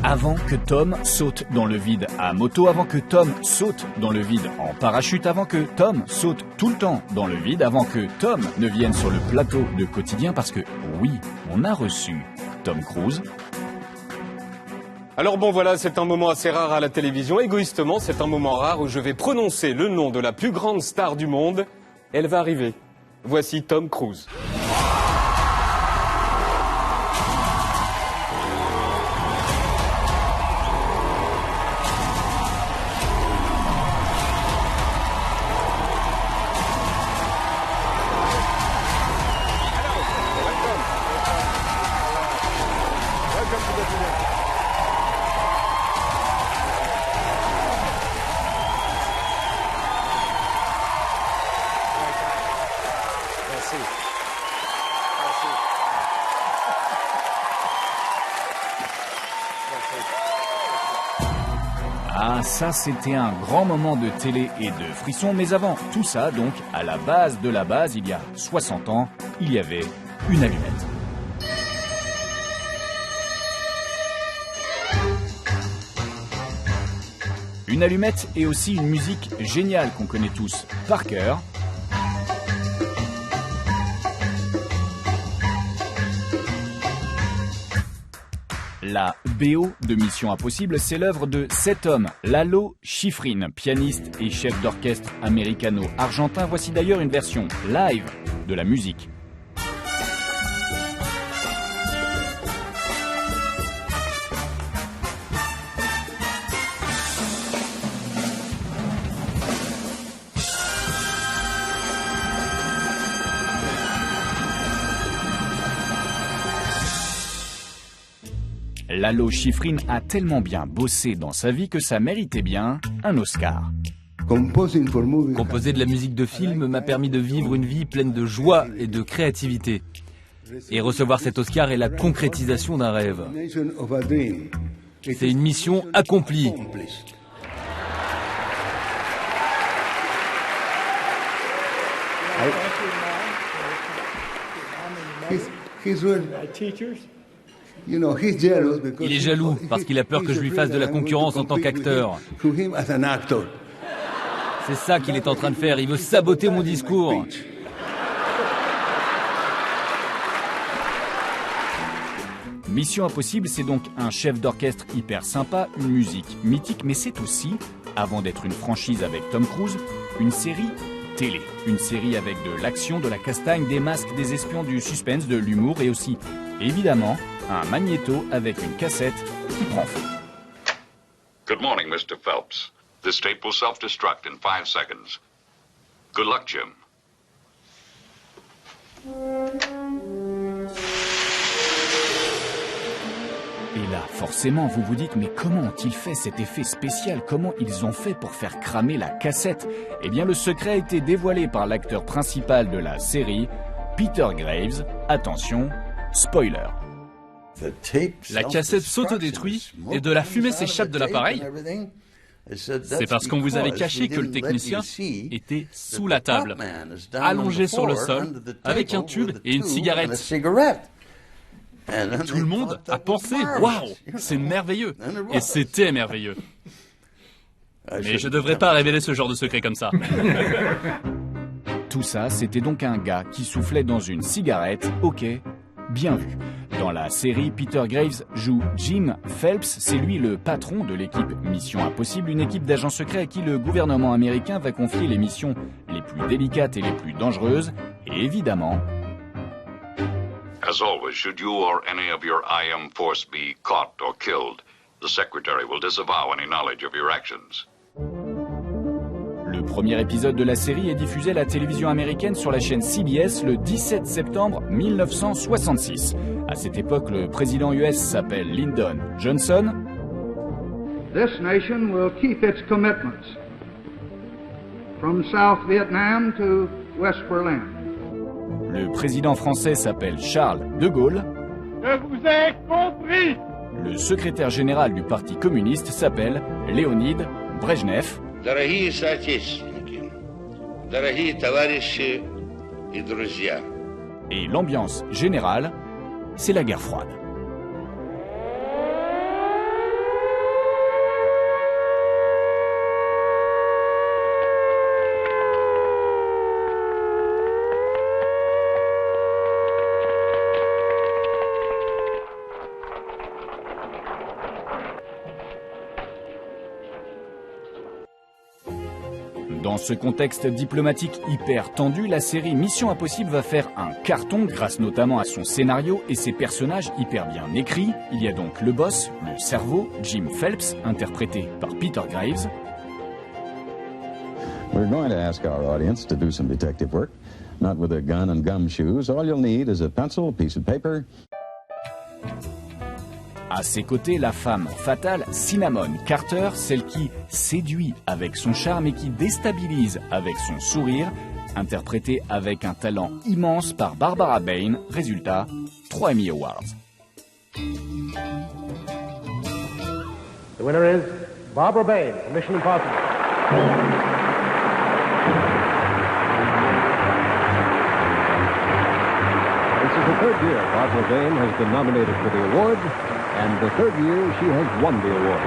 Avant que Tom saute dans le vide à moto, avant que Tom saute dans le vide en parachute, avant que Tom saute tout le temps dans le vide, avant que Tom ne vienne sur le plateau de Quotidien, parce que oui, on a reçu Tom Cruise. Alors bon voilà, c'est un moment assez rare à la télévision. Égoïstement, c'est un moment rare où je vais prononcer le nom de la plus grande star du monde. Elle va arriver. Voici Tom Cruise. Ah, ça c'était un grand moment de télé et de frisson, mais avant tout ça, donc, à la base de la base, il y a 60 ans, il y avait une allumette. Une allumette et aussi une musique géniale qu'on connaît tous par cœur. La BO de Mission Impossible, c'est l'œuvre de cet homme, Lalo Schifrin, pianiste et chef d'orchestre américano-argentin. Voici d'ailleurs une version live de la musique. Lalo Schifrin a tellement bien bossé dans sa vie que ça méritait bien un Oscar. Composer de la musique de film m'a permis de vivre une vie pleine de joie et de créativité. Et recevoir cet Oscar est la concrétisation d'un rêve. C'est une mission accomplie. Il est jaloux parce qu'il a peur que je lui fasse de la concurrence en tant qu'acteur. C'est ça qu'il est en train de faire, il veut saboter mon discours. Mission Impossible, c'est donc un chef d'orchestre hyper sympa, une musique mythique, mais c'est aussi, avant d'être une franchise avec Tom Cruise, une série télé. Une série avec de l'action, de la castagne, des masques, des espions, du suspense, de l'humour et aussi, évidemment, un magnéto avec une cassette qui prend feu. Good morning, Mr. Phelps. This tape will self-destruct in 5 seconds. Good luck, Jim. Et là, forcément, vous vous dites, mais comment ont-ils fait cet effet spécial? Comment ils ont fait pour faire cramer la cassette? Eh bien, le secret a été dévoilé par l'acteur principal de la série, Peter Graves. Attention, spoiler. La cassette s'autodétruit et de la fumée s'échappe de l'appareil. C'est parce qu'on vous avait caché que le technicien était sous la table, allongé sur le sol, avec un tube et une cigarette. Tout le monde a pensé « Waouh, c'est merveilleux !» Et c'était merveilleux. Mais je ne devrais pas révéler ce genre de secret comme ça. Tout ça, c'était donc un gars qui soufflait dans une cigarette, ok, bien vu. Dans la série, Peter Graves joue Jim Phelps, c'est lui le patron de l'équipe Mission Impossible, une équipe d'agents secrets à qui le gouvernement américain va confier les missions les plus délicates et les plus dangereuses, et évidemment... As always, should you or any of your IM force be caught or killed, the Secretary will disavow any knowledge of your actions. Le premier épisode de la série est diffusé à la télévision américaine sur la chaîne CBS le 17 septembre 1966. À cette époque, le président US s'appelle Lyndon Johnson. This nation will keep its commitments from South Vietnam to West Berlin. Le président français s'appelle Charles de Gaulle. Je vous ai compris. Le secrétaire général du Parti communiste s'appelle Léonid Brejnev. Дорогие соотечественники, дорогие товарищи и друзья. Et l'ambiance générale, c'est la guerre froide. Dans ce contexte diplomatique hyper tendu, la série Mission Impossible va faire un carton grâce notamment à son scénario et ses personnages hyper bien écrits. Il y a donc le boss, le cerveau, Jim Phelps, interprété par Peter Graves. We're going to ask our audience to do some detective work. Not with a gun and gumshoes. All you'll need is a pencil, a piece of paper. À ses côtés, la femme fatale, Cinnamon Carter, celle qui séduit avec son charme et qui déstabilise avec son sourire, interprétée avec un talent immense par Barbara Bain. Résultat, 3 Emmy Awards. The winner is Barbara Bain, Mission Impossible. This is the third year Barbara Bain has been nominated for the award, and the third year she has won the award.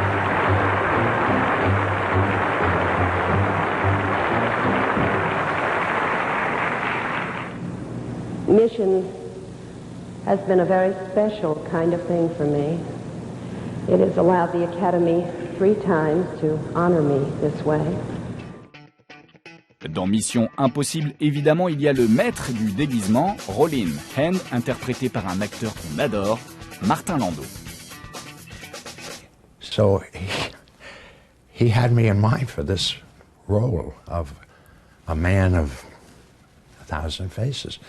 Mission has been a very special kind of thing for me. It has allowed the Academy 3 times to honor me this way. Dans Mission Impossible, évidemment, il y a le maître du déguisement, Rollin Hand, interprété par un acteur qu'on adore, Martin Landau. So he had me in mind for this role of a man of 1,000 faces.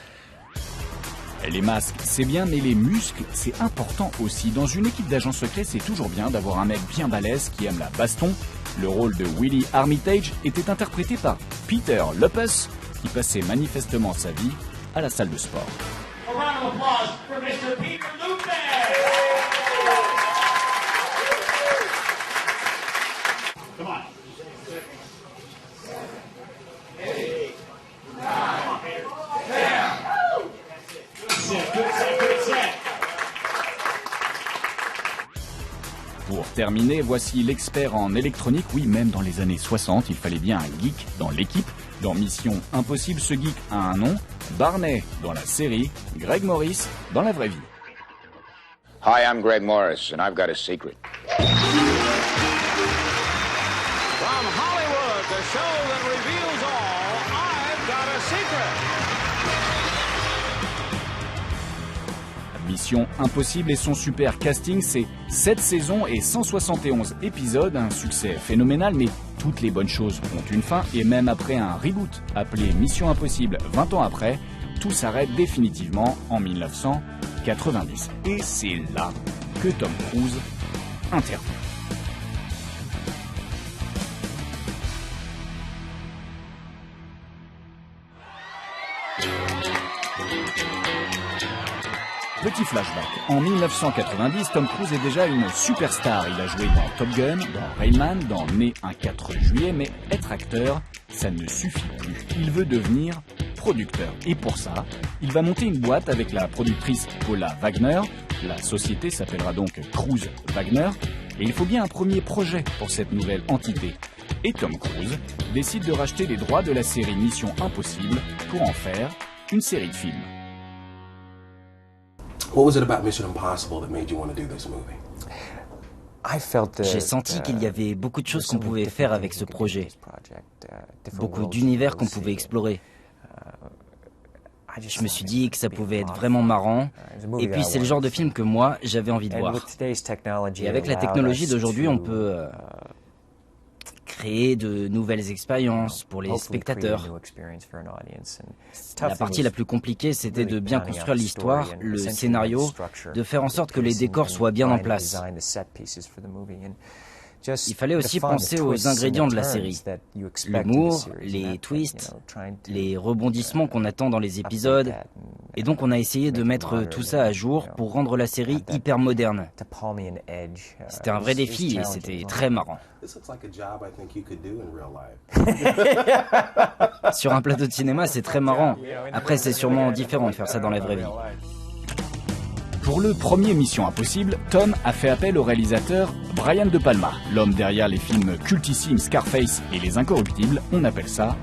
Les masques, c'est bien, mais les muscles, c'est important aussi. Dans une équipe d'agents secrets, c'est toujours bien d'avoir un mec bien balèze qui aime la baston. Le rôle de Willie Armitage était interprété par Peter Lupus, qui passait manifestement sa vie à la salle de sport. A round of applause for Mr. Peter Lupus. Come on. 8, 9, 10. Good set. Pour terminer, voici l'expert en électronique. Oui, même dans les années 60, il fallait bien un geek dans l'équipe. Dans Mission Impossible, ce geek a un nom, Barney dans la série, Greg Morris dans la vraie vie. Hi, I'm Greg Morris, and I've got a secret. From Hollywood, the show that reveals all, I've got a secret. Mission Impossible et son super casting, c'est 7 saisons et 171 épisodes, un succès phénoménal, mais toutes les bonnes choses ont une fin, et même après un reboot appelé Mission Impossible 20 ans après, tout s'arrête définitivement en 1990. Et c'est là que Tom Cruise intervient. Petit flashback. En 1990, Tom Cruise est déjà une superstar. Il a joué dans Top Gun, dans Rayman, dans Né un 4 juillet, mais être acteur, ça ne suffit plus. Il veut devenir producteur. Et pour ça, il va monter une boîte avec la productrice Paula Wagner. La société s'appellera donc Cruise Wagner. Et il faut bien un premier projet pour cette nouvelle entité. Et Tom Cruise décide de racheter les droits de la série Mission Impossible pour en faire une série de films. What was it about Mission Impossible that made you want to do this movie? J'ai senti qu'il y avait beaucoup de choses qu'on pouvait faire avec ce projet, beaucoup d'univers qu'on pouvait explorer. Je me suis dit que ça pouvait être vraiment marrant, et puis c'est le genre de film que moi, j'avais envie de voir. Et avec la technologie d'aujourd'hui, on peut créer de nouvelles expériences pour les spectateurs. La partie la plus compliquée, c'était de bien construire l'histoire, le scénario, de faire en sorte que les décors soient bien en place. Il fallait aussi penser aux ingrédients de la série. L'humour, les twists, les rebondissements qu'on attend dans les épisodes. Et donc on a essayé de mettre tout ça à jour pour rendre la série hyper moderne. C'était un vrai défi et c'était très marrant. Sur un plateau de cinéma, c'est très marrant. Après, c'est sûrement différent de faire ça dans la vraie vie. Pour le premier Mission Impossible, Tom a fait appel au réalisateur Brian De Palma, l'homme derrière les films cultissimes Scarface et Les Incorruptibles. On appelle ça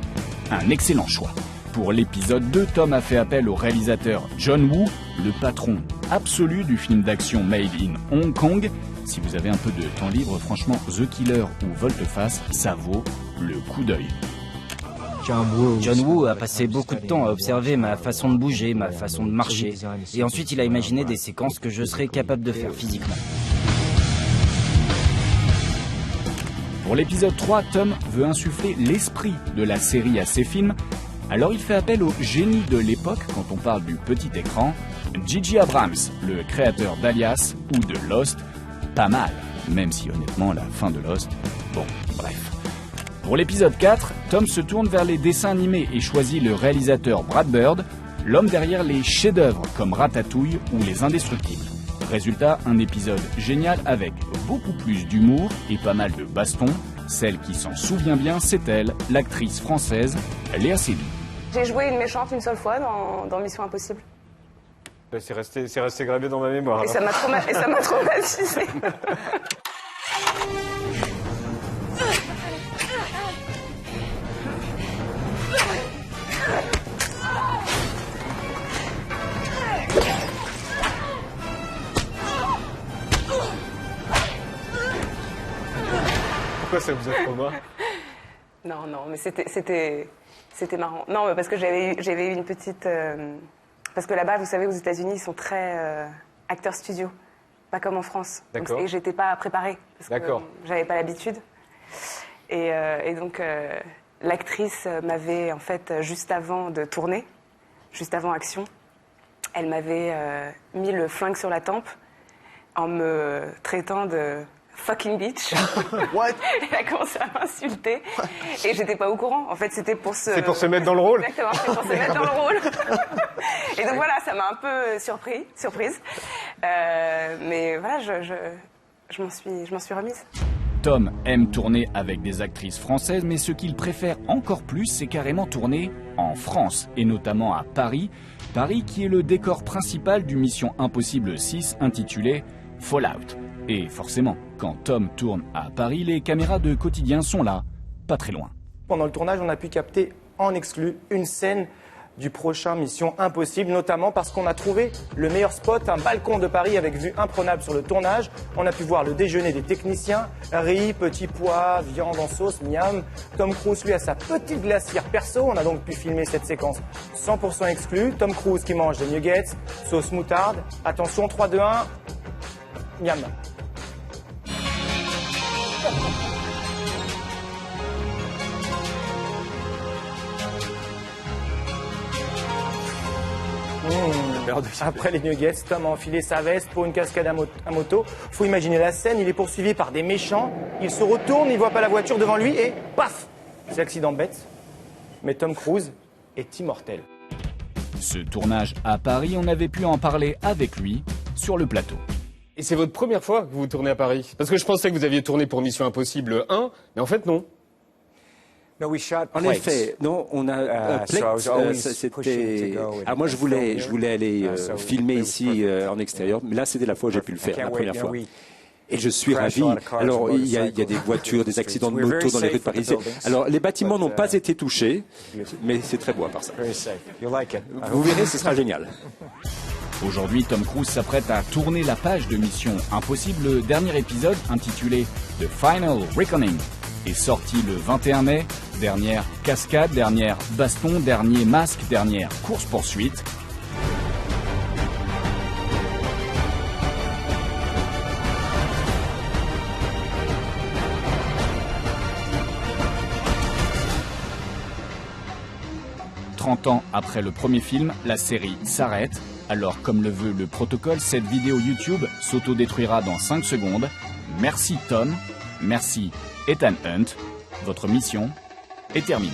un excellent choix. Pour l'épisode 2, Tom a fait appel au réalisateur John Woo, le patron absolu du film d'action Made in Hong Kong. Si vous avez un peu de temps libre, franchement, The Killer ou Volte-Face, ça vaut le coup d'œil. John Woo a passé beaucoup de temps à observer ma façon de bouger, ma façon de marcher. Et ensuite, il a imaginé des séquences que je serais capable de faire physiquement. Pour l'épisode 3, Tom veut insuffler l'esprit de la série à ses films. Alors il fait appel au génie de l'époque quand on parle du petit écran, J.J. Abrams, le créateur d'Alias ou de Lost. Pas mal, même si honnêtement la fin de Lost, bon, bref. Pour l'épisode 4, Tom se tourne vers les dessins animés et choisit le réalisateur Brad Bird, l'homme derrière les chefs-d'œuvre comme Ratatouille ou Les Indestructibles. Résultat, un épisode génial avec beaucoup plus d'humour et pas mal de bastons. Celle qui s'en souvient bien, c'est elle, l'actrice française Léa Seydoux. J'ai joué une méchante une seule fois dans Mission Impossible. C'est resté gravé dans ma mémoire. Et ça m'a traumatisé. Pourquoi ça vous a trauma? Non, mais c'était marrant. Non, mais parce que j'avais eu une petite... Parce que là-bas, vous savez, aux États-Unis, ils sont très acteurs studio, pas comme en France. D'accord. Et j'étais pas préparée parce que j'avais pas l'habitude. Et donc l'actrice m'avait en fait juste avant de tourner, juste avant action, elle m'avait mis le flingue sur la tempe en me traitant de fucking bitch. What? Elle a commencé à m'insulter et j'étais pas au courant. En fait, c'était pour se... C'est pour se mettre dans le rôle. Exactement, c'est pour se mettre dans le rôle. Et donc voilà, ça m'a un peu surprise. Mais voilà, je m'en suis remise. Tom aime tourner avec des actrices françaises, mais ce qu'il préfère encore plus, c'est carrément tourner en France, et notamment à Paris. Paris qui est le décor principal du Mission Impossible 6 intitulé Fallout. Et forcément, quand Tom tourne à Paris, les caméras de quotidien sont là, pas très loin. Pendant le tournage, on a pu capter en exclu une scène du prochain Mission Impossible, notamment parce qu'on a trouvé le meilleur spot, un balcon de Paris avec vue imprenable sur le tournage. On a pu voir le déjeuner des techniciens, riz, petits pois, viande en sauce, miam. Tom Cruise, lui, a sa petite glacière perso. On a donc pu filmer cette séquence 100% exclue. Tom Cruise qui mange des nuggets, sauce moutarde. Attention, 3, 2, 1, miam. Après les nuggets, Tom a enfilé sa veste pour une cascade à moto. Faut imaginer la scène, il est poursuivi par des méchants. Il se retourne, il voit pas la voiture devant lui et paf! C'est accident bête. Mais Tom Cruise est immortel. Ce tournage à Paris, on avait pu en parler avec lui sur le plateau. Et c'est votre première fois que vous tournez à Paris? Parce que je pensais que vous aviez tourné pour Mission Impossible 1, mais en fait non. En effet, non, on a c'était. Alors moi je voulais aller filmer ici en extérieur, mais là c'était la fois où j'ai pu le faire, la première fois. Et je suis ravi. Alors il y a des voitures, des accidents de moto dans les rues de Paris. Alors les bâtiments n'ont pas été touchés, mais c'est très beau à part ça. Vous verrez, ce sera génial. Aujourd'hui, Tom Cruise s'apprête à tourner la page de Mission Impossible. Le dernier épisode, intitulé The Final Reckoning, est sorti le 21 mai. Dernière cascade, dernière baston, dernier masque, dernière course-poursuite. « 30 ans après le premier film, la série s'arrête. Alors, comme le veut le protocole, cette vidéo YouTube s'autodétruira dans 5 secondes. Merci Tom, merci Ethan Hunt. Votre mission est terminée.